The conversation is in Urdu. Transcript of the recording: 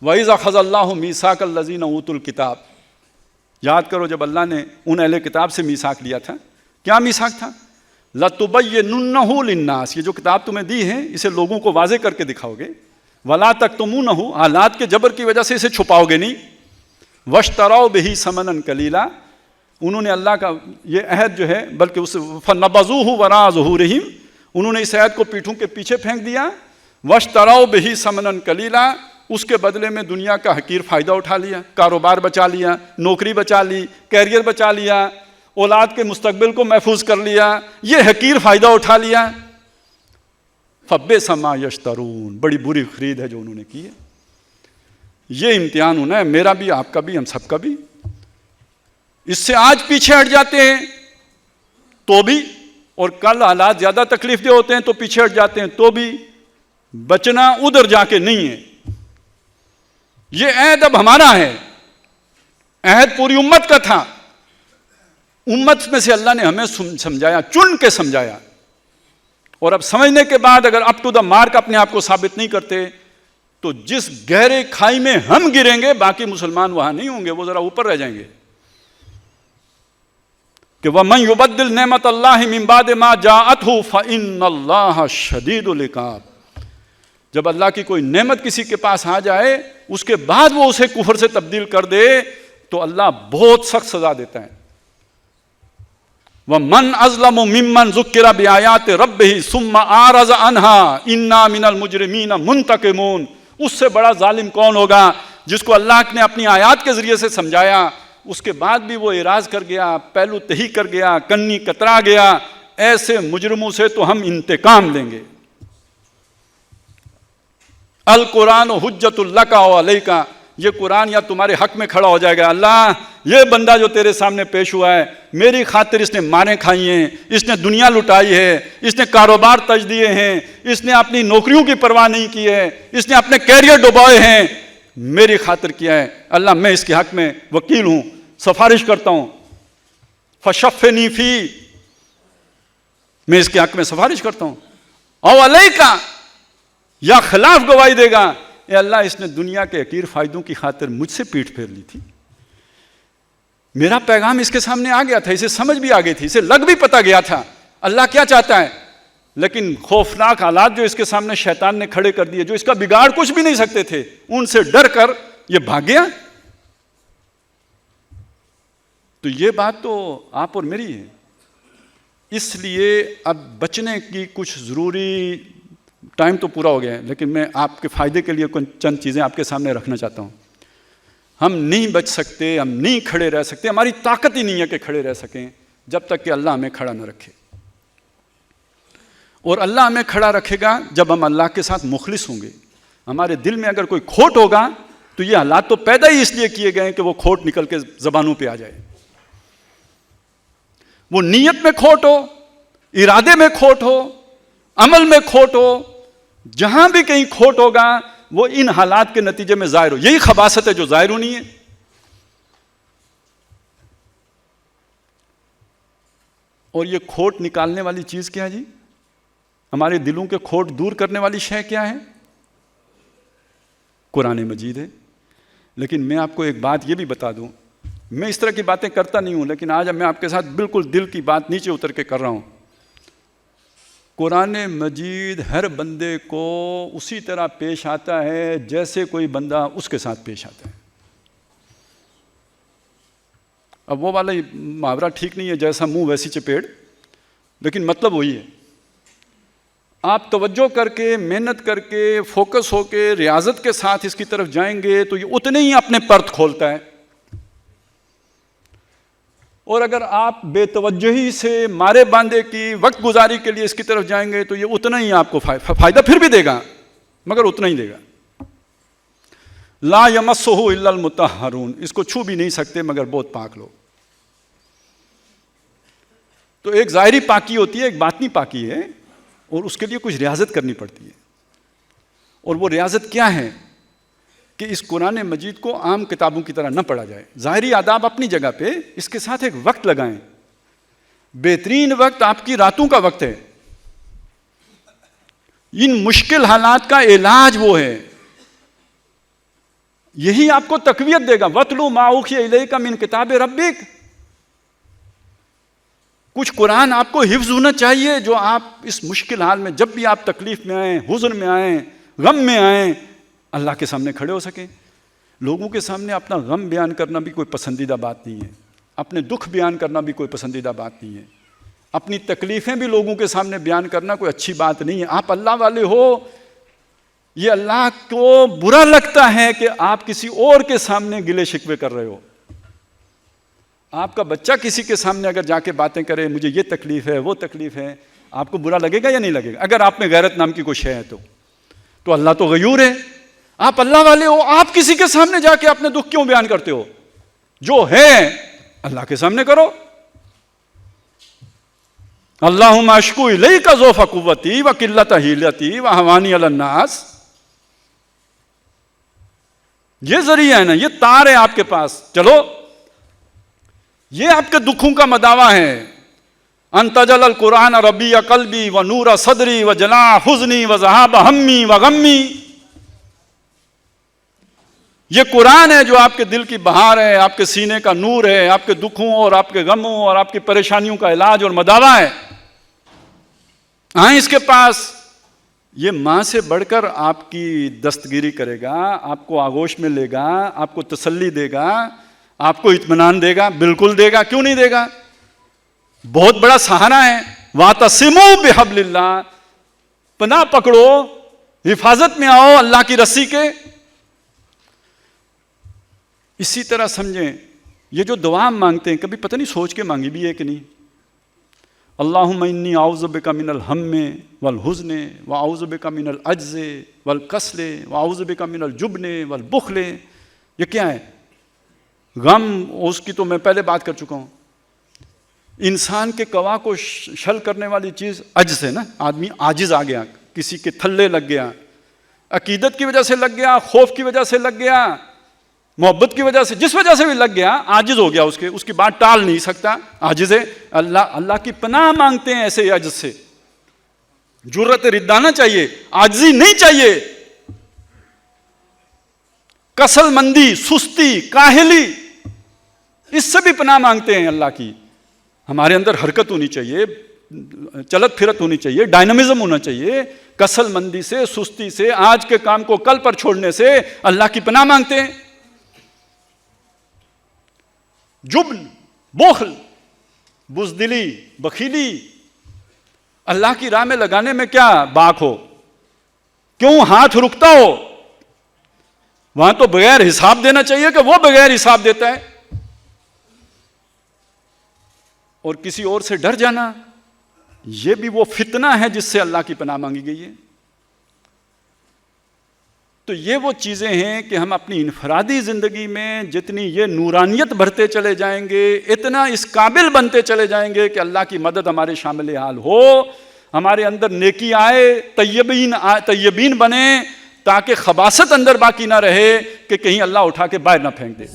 وَإِذَا أَخَذَ اللَّهُ مِيثَاقَ الَّذِينَ أُوتُوا الْكِتَابَ، یاد کرو جب اللہ نے ان اہل کتاب سے میثاق لیا تھا. کیا میثاق تھا؟ لَتُبَيِّنُنَّهُ لِلنَّاسِ، یہ جو کتاب تمہیں دی ہے اسے لوگوں کو واضح کر کے دکھاؤ گے. وَلَا تَكْتُمُونَهُ، حالات کے جبر کی وجہ سے اسے چھپاؤ گے نہیں. وَاشْتَرَوْا بِهِ ثَمَنًا قَلِيلًا، انہوں نے اللہ کا یہ عہد جو ہے بلکہ اس فَنَبَذُوهُ وَرَاءَ ظُهُورِهِمْ، انہوں نے اس عہد کو پیٹھوں کے پیچھے پھینک دیا. وَاشْتَرَوْا بِهِ ثَمَنًا قَلِيلًا، اس کے بدلے میں دنیا کا حقیر فائدہ اٹھا لیا، کاروبار بچا لیا، نوکری بچا لی، کیریئر بچا لیا، اولاد کے مستقبل کو محفوظ کر لیا، یہ حقیر فائدہ اٹھا لیا. فَبِئْسَ مَا يَشْتَرُونَ، بڑی بری خرید ہے جو انہوں نے کی ہے. یہ امتحان ہونا ہے میرا بھی، آپ کا بھی، ہم سب کا بھی. اس سے آج پیچھے ہٹ جاتے ہیں تو بھی، اور کل حالات زیادہ تکلیف دہ ہوتے ہیں تو پیچھے ہٹ جاتے ہیں تو بھی. بچنا ادھر جا کے نہیں ہے. یہ عہد اب ہمارا ہے، عہد پوری امت کا تھا. امت میں سے اللہ نے ہمیں سمجھایا، چن کے سمجھایا. اور اب سمجھنے کے بعد اگر اپ ٹو دا مارک اپنے آپ کو ثابت نہیں کرتے تو جس گہرے کھائی میں ہم گریں گے باقی مسلمان وہاں نہیں ہوں گے، وہ ذرا اوپر رہ جائیں گے. کہ وَمَن يُبَدِّلْ نِعْمَتَ اللَّهِ مِن بَعْدِ مَا جَاءَتْهُ فَإِنَّ اللَّهَ شَدِيدُ الْعِقَابِ. جب اللہ کی کوئی نعمت کسی کے پاس آ جائے اس کے بعد وہ اسے کفر سے تبدیل کر دے تو اللہ بہت سخت سزا دیتا ہے. وَمَنْ أَظْلَمُ مِمَّنْ ذُكِّرَ بِآيَاتِ رَبِّهِ ثُمَّ أَعْرَضَ عَنْهَا إِنَّا مِنَ الْمُجْرِمِينَ مُنْتَقِمُونَ. اس سے بڑا ظالم کون ہوگا جس کو اللہ نے اپنی آیات کے ذریعے سے سمجھایا، اس کے بعد بھی وہ اعراض کر گیا، پہلو تہی کر گیا، کنی کترا گیا. ایسے مجرموں سے تو ہم انتقام لیں گے. القرآن حجت لک و علیک، یہ قرآن یا تمہارے حق میں کھڑا ہو جائے گا. اللہ یہ بندہ جو تیرے سامنے پیش ہوا ہے میری خاطر اس نے ماریں کھائی ہیں، اس نے دنیا لٹائی ہے، اس نے کاروبار تج دیے ہیں، اس نے اپنی نوکریوں کی پرواہ نہیں کی ہے، اس نے اپنے کیریئر ڈبوئے ہیں، میری خاطر کیا ہے. اللہ میں اس کے حق میں وکیل ہوں، سفارش کرتا ہوں. فشفنی فی، میں اس کے حق میں سفارش کرتا ہوں. او علیک، یا خلاف گواہی دے گا، اے اللہ اس نے دنیا کے حقیر فائدوں کی خاطر مجھ سے پیٹھ پھیر لی تھی. میرا پیغام اس کے سامنے آ گیا تھا، اسے سمجھ بھی آ گئی تھی، اسے لگ بھی پتا گیا تھا اللہ کیا چاہتا ہے. لیکن خوفناک حالات جو اس کے سامنے شیطان نے کھڑے کر دیے، جو اس کا بگاڑ کچھ بھی نہیں سکتے تھے، ان سے ڈر کر یہ بھاگ گیا. تو یہ بات تو آپ اور میری ہے. اس لیے اب بچنے کی کچھ ضروری، ٹائم تو پورا ہو گیا ہے لیکن میں آپ کے فائدے کے لیے چند چیزیں آپ کے سامنے رکھنا چاہتا ہوں. ہم نہیں بچ سکتے، ہم نہیں کھڑے رہ سکتے، ہماری طاقت ہی نہیں ہے کہ کھڑے رہ سکیں جب تک کہ اللہ ہمیں کھڑا نہ رکھے. اور اللہ ہمیں کھڑا رکھے گا جب ہم اللہ کے ساتھ مخلص ہوں گے. ہمارے دل میں اگر کوئی کھوٹ ہوگا تو یہ حالات تو پیدا ہی اس لیے کیے گئے کہ وہ کھوٹ نکل کے زبانوں پہ آ جائے. وہ نیت میں کھوٹ ہو، ارادے میں کھوٹ ہو، عمل میں کھوٹ ہو، جہاں بھی کہیں کھوٹ ہوگا وہ ان حالات کے نتیجے میں ظاہر ہو. یہی خباثت ہے جو ظاہر ہونی ہے. اور یہ کھوٹ نکالنے والی چیز کیا ہے جی؟ ہمارے دلوں کے کھوٹ دور کرنے والی شے کیا ہے؟ قرآن مجید ہے. لیکن میں آپ کو ایک بات یہ بھی بتا دوں، میں اس طرح کی باتیں کرتا نہیں ہوں لیکن آج میں آپ کے ساتھ بالکل دل کی بات نیچے اتر کے کر رہا ہوں. قرآن مجید ہر بندے کو اسی طرح پیش آتا ہے جیسے کوئی بندہ اس کے ساتھ پیش آتا ہے. اب وہ والا محاورہ ٹھیک نہیں ہے، جیسا منہ ویسی چپیڑ، لیکن مطلب وہی ہے. آپ توجہ کر کے، محنت کر کے، فوکس ہو کے، ریاضت کے ساتھ اس کی طرف جائیں گے تو یہ اتنے ہی اپنے پرت کھولتا ہے. اور اگر آپ بے توجہی سے مارے باندھے کی وقت گزاری کے لیے اس کی طرف جائیں گے تو یہ اتنا ہی آپ کو فائدہ پھر بھی دے گا مگر اتنا ہی دے گا. لا یمسہ الا المطہرون، اس کو چھو بھی نہیں سکتے مگر بہت پاک لوگ. تو ایک ظاہری پاکی ہوتی ہے، ایک باطنی پاکی ہے، اور اس کے لیے کچھ ریاضت کرنی پڑتی ہے. اور وہ ریاضت کیا ہے کہ اس قرآن مجید کو عام کتابوں کی طرح نہ پڑھا جائے. ظاہری آداب اپنی جگہ پہ، اس کے ساتھ ایک وقت لگائیں. بہترین وقت آپ کی راتوں کا وقت ہے. ان مشکل حالات کا علاج وہ ہے. یہی آپ کو تقویت دے گا. وَاتْلُ مَا أُوحِيَ إِلَيْكَ مِنْ کِتَابِ رَبِّكَ. کچھ قرآن آپ کو حفظ ہونا چاہیے جو آپ اس مشکل حال میں جب بھی آپ تکلیف میں آئیں, حزن میں آئیں, غم میں آئیں, اللہ کے سامنے کھڑے ہو سکیں. لوگوں کے سامنے اپنا غم بیان کرنا بھی کوئی پسندیدہ بات نہیں ہے, اپنے دکھ بیان کرنا بھی کوئی پسندیدہ بات نہیں ہے, اپنی تکلیفیں بھی لوگوں کے سامنے بیان کرنا کوئی اچھی بات نہیں ہے. آپ اللہ والے ہو, یہ اللہ کو برا لگتا ہے کہ آپ کسی اور کے سامنے گلے شکوے کر رہے ہو. آپ کا بچہ کسی کے سامنے اگر جا کے باتیں کرے, مجھے یہ تکلیف ہے, وہ تکلیف ہے, آپ کو برا لگے گا یا نہیں لگے گا؟ اگر آپ میں غیرت نام کی کوئی شے ہے تو اللہ تو غیور ہے. آپ اللہ والے ہو, آپ کسی کے سامنے جا کے اپنے دکھ کیوں بیان کرتے ہو؟ جو ہے اللہ کے سامنے کرو. اللہم اشکو الیک ضعف قوتی وقلۃ حیلتی وہوانی علی الناس. یہ ذریعہ ہے نا, یہ تار ہے آپ کے پاس, چلو یہ آپ کے دکھوں کا مداوا ہے. ان تجل القرآن ربیع قلبی و نور صدری و جلاء حزنی و ذہاب ہمی و غمی. یہ قرآن ہے جو آپ کے دل کی بہار ہے, آپ کے سینے کا نور ہے, آپ کے دکھوں اور آپ کے غموں اور آپ کی پریشانیوں کا علاج اور مداوا ہے. آئیں اس کے پاس. یہ ماں سے بڑھ کر آپ کی دستگیری کرے گا, آپ کو آغوش میں لے گا, آپ کو تسلی دے گا, آپ کو اطمینان دے گا. بالکل دے گا, کیوں نہیں دے گا؟ بہت بڑا سہارا ہے. وَاعْتَصِمُوا بِحَبْلِ اللَّهِ, پناہ پکڑو, حفاظت میں آؤ اللہ کی رسی کے. اسی طرح سمجھیں, یہ جو دعا مانگتے ہیں کبھی پتہ نہیں سوچ کے مانگی بھی ہے کہ نہیں. اللہم انی اعوذ بک من الہم والحزن واعوذ بک من العجز والکسل واعوذ بک من الجبن والبخل. یہ کیا ہے؟ غم, اس کی تو میں پہلے بات کر چکا ہوں. انسان کے قوا کو شل کرنے والی چیز عجز ہے نا. آدمی عاجز آ گیا, کسی کے تھلے لگ گیا, عقیدت کی وجہ سے لگ گیا, خوف کی وجہ سے لگ گیا, محبت کی وجہ سے, جس وجہ سے بھی لگ گیا, عاجز ہو گیا, اس کی بات ٹال نہیں سکتا, عاجز ہے. اللہ کی پناہ مانگتے ہیں ایسے عجز سے. جرأت ردانہ چاہیے, عاجزی نہیں چاہیے. کسل مندی, سستی, کاہلی, اس سے بھی پناہ مانگتے ہیں اللہ کی. ہمارے اندر حرکت ہونی چاہیے, چلت پھرت ہونی چاہیے, ڈائنامزم ہونا چاہیے. کسل مندی سے, سستی سے, آج کے کام کو کل پر چھوڑنے سے اللہ کی پناہ مانگتے ہیں. جبن, بخل, بزدلی, بخیلی, اللہ کی راہ میں لگانے میں کیا باک ہو, کیوں ہاتھ رکتا ہو؟ وہاں تو بغیر حساب دینا چاہیے کہ وہ بغیر حساب دیتا ہے. اور کسی اور سے ڈر جانا, یہ بھی وہ فتنہ ہے جس سے اللہ کی پناہ مانگی گئی ہے. تو یہ وہ چیزیں ہیں کہ ہم اپنی انفرادی زندگی میں جتنی یہ نورانیت بڑھتے چلے جائیں گے, اتنا اس قابل بنتے چلے جائیں گے کہ اللہ کی مدد ہمارے شامل حال ہو, ہمارے اندر نیکی آئے, طیبین بنے, تاکہ خباثت اندر باقی نہ رہے کہ کہیں اللہ اٹھا کے باہر نہ پھینک دے.